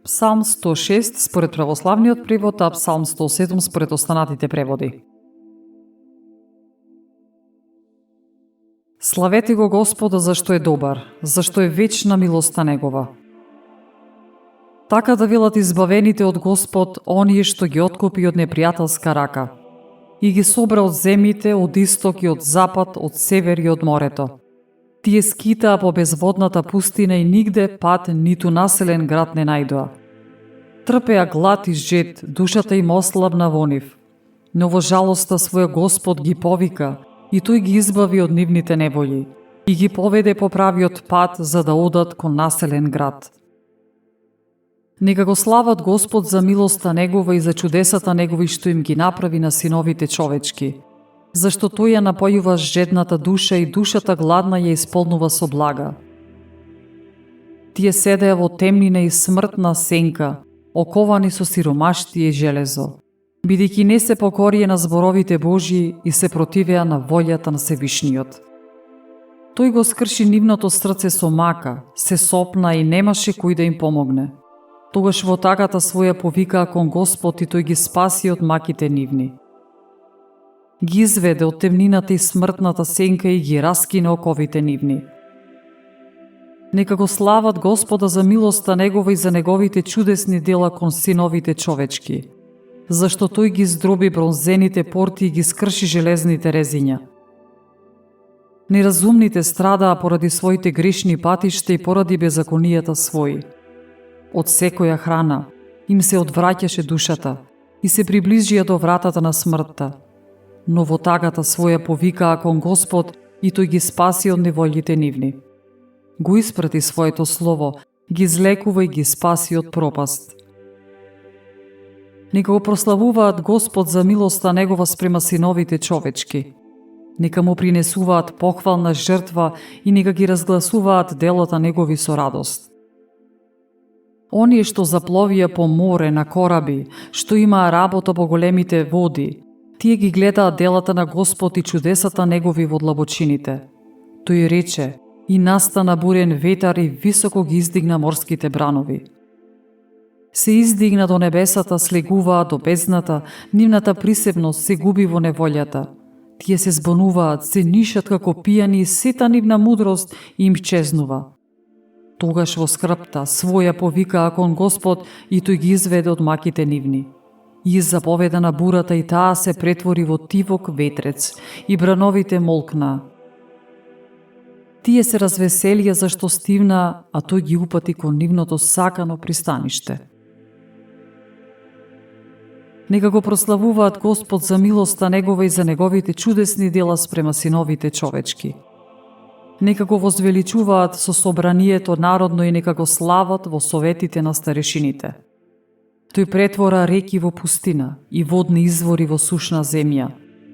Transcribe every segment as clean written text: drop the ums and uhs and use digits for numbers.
Псалм 106 според православниот превод, а Псалм 107 според останатите преводи. Славете го Господа зашто е добар, зашто е вечна милоста негова. Така да велат избавените од Господ, оние што ги откупи од непријателска рака. И ги собра од земите, од исток и од запад, од север и од морето. Тие скитаа по безводната пустина и нигде пат ниту населен град не најдоа. Трпеа глад и жед, душата им ослабна во нив. Но во жалоста своја Господ ги повика и тој ги избави од нивните неволји и ги поведе по правиот пат за да одат кон населен град. Нека го слават Господ за милоста негова и за чудесата негови што им ги направи на синовите човечки, зашто тој ја напојува жедната душа и душата гладна ја исполнува со блага. Тие седеа во темнина и смртна сенка, оковани со сиромаштие и железо, бидејќи не се покорија на зборовите Божии и се противеа на волјата на Севишниот. Тој го скрши нивното срце со мака, се сопна и немаше кој да им помогне. Тогаш во тагата своја повикаа кон Господ и тој ги спаси од маките нивни. Ги изведе од темнината и смртната сенка и ги раскине оковите нивни. Нека го слават Господа за милоста негова и за неговите чудесни дела кон синовите човечки, зашто тој ги здроби бронзените порти и ги скрши железните резиња. Неразумните страдаа поради своите грешни патишта и поради беззаконијата своји. Од секоја храна им се одвраќаше душата и се приближија до вратата на смртта. Но во тагата своја повикаа кон Господ и тој ги спаси од неволјите нивни. Го испрати своето слово, ги излекува и ги спаси од пропаст. Нека го прославуваат Господ за милоста негова спрема синовите човечки. Нека му принесуваат похвална жртва и нека ги разгласуваат делата негови со радост. Оние што запловија по море на кораби, што имаа работа по големите води, тие ги гледаат делата на Господ и чудесата негови во длабочините. Тој рече, и настана бурен ветар и високо ги издигна морските бранови. Се издигна до небесата, слегуваа до бездната, нивната присебност се губи во неволјата. Тие се збонуваат, се нишат како пијани и сета нивна мудрост им чезнува. Тогаш во скрпта своја повикаа кон Господ и тој ги изведе од маките нивни. И заповеда на бурата и таа се претвори во тивок ветрец и брановите молкнаа. Тие се развеселија зашто стивнаа, а тој ги упати кон нивното сакано пристаниште. Нека го прославуваат Господ за милоста негова и за неговите чудесни дела спрема синовите човечки. Нека го возвеличуваат со собранието народно и нека го слават во советите на старешините. Тој претвора реки во пустина и водни извори во сушна земја,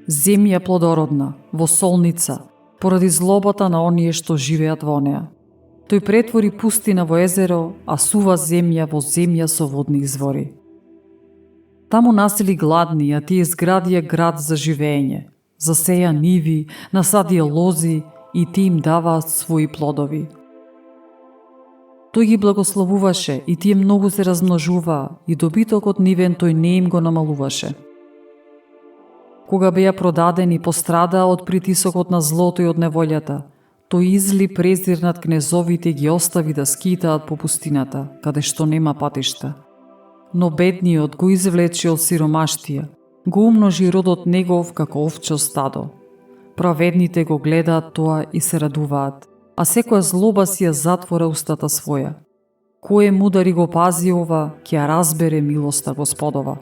земја плодородна, во солница, поради злобата на оние што живеат во неа. Тој претвори пустина во езеро, а сува земја во земја со водни извори. Таму насели гладни, а тие изградија град за живење, засеја ниви, насадија лози и тие им даваат своји плодови. Тој ги благословуваше и тие многу се размножуваа и добитокот нивен тој не им го намалуваше. Кога беа продадени, пострадаа од притисокот на злото и од неволјата, тој изли презир над кнезовите и ги остави да скитаат по пустината, каде што нема патишта. Но бедниот го извлече од сиромаштија, го умножи родот негов како овчо стадо. Праведните го гледаат тоа и се радуваат, а секоја злоба си ја затвора устата своја. Кој е мудар и го пази ова, ќе ја разбере милоста Господова.